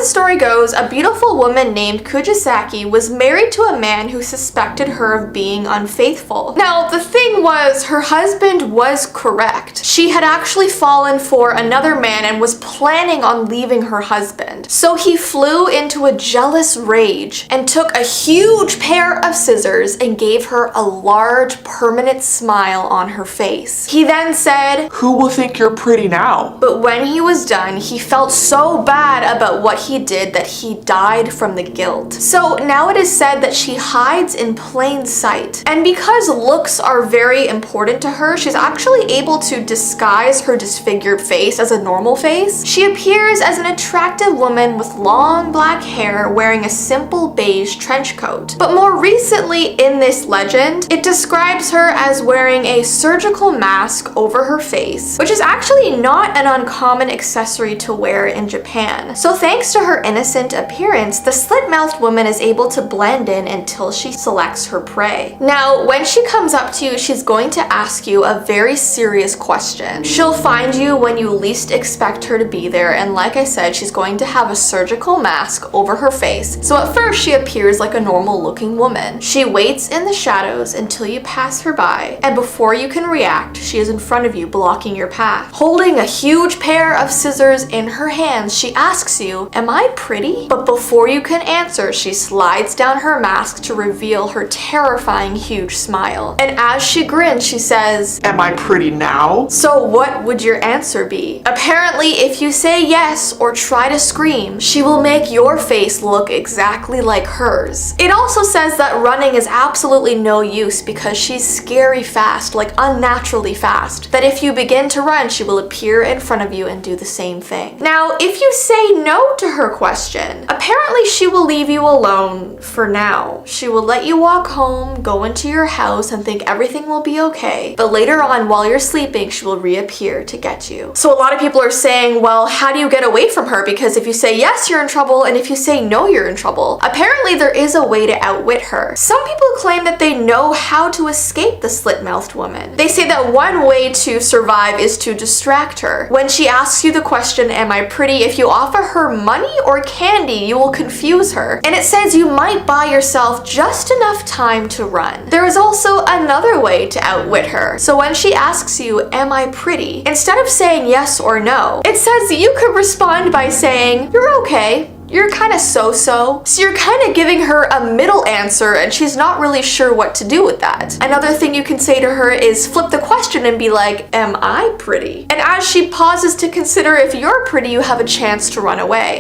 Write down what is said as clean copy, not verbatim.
the story goes, a beautiful woman named Kujisaki was married to a man who suspected her of being unfaithful. Now, the thing was, her husband was correct. She had actually fallen for another man and was planning on leaving her husband. So he flew into a jealous rage and took a huge pair of scissors and gave her a large permanent smile on her face. He then said, "Who will think you're pretty now?" But when he was done, he felt so bad about what he did that he died from the guilt. So now it is said that she hides in plain sight. And because looks are very important to her, she's actually able to disguise her disfigured face as a normal face. She appears as an attractive woman with long black hair wearing a simple beige trench coat. But more recently in this legend, it describes her as wearing a surgical mask over her face, which is actually not an uncommon accessory to wear in Japan. So thanks to her innocent appearance, the slit-mouthed woman is able to blend in until she selects her prey. Now, when she comes up to you, she's going to ask you a very serious question. She'll find you when you least expect her to be there, and like I said, she's going to have a surgical mask over her face. So at first, she appears like a normal looking woman. She waits in the shadows until you pass her by, and before you can react, she is in front of you, blocking your path. Holding a huge pair of scissors in her hands, she asks you, "Am I pretty?" But before you can answer, she slides down her mask to reveal her terrifying huge smile. And as she grins, she says, "Am I pretty now?" So what would your answer be? Apparently, if you say yes or try to scream, she will make your face look exactly like hers. It also says that running is absolutely no use because she's scary fast, like unnaturally fast. That if you begin to run, she will appear in front of you and do the same thing. Now, if you say no to her question, apparently she will leave you alone for now. She will let you walk home, go into your house, and think everything will be okay. But later on, while you're sleeping, she will reappear to get you. So a lot of people are saying, well, how do you get away from her? Because if you say yes, you're in trouble, and if you say no, you're in trouble. Apparently, there is a way to outwit her. Some people claim that they know how to escape the slit-mouthed woman. They say that one way to survive is to distract her. When she asks you the question, "Am I pretty?" if you offer her money or candy, you will confuse her. And it says you might buy yourself just enough time to run. There is also another way to outwit her. So when she asks you, "Am I pretty?" instead of saying yes or no, it says that you could respond by saying, "You're okay. You're kind of so-so." So you're kind of giving her a middle answer and she's not really sure what to do with that. Another thing you can say to her is flip the question and be like, "Am I pretty?" And as she pauses to consider if you're pretty, you have a chance to run away.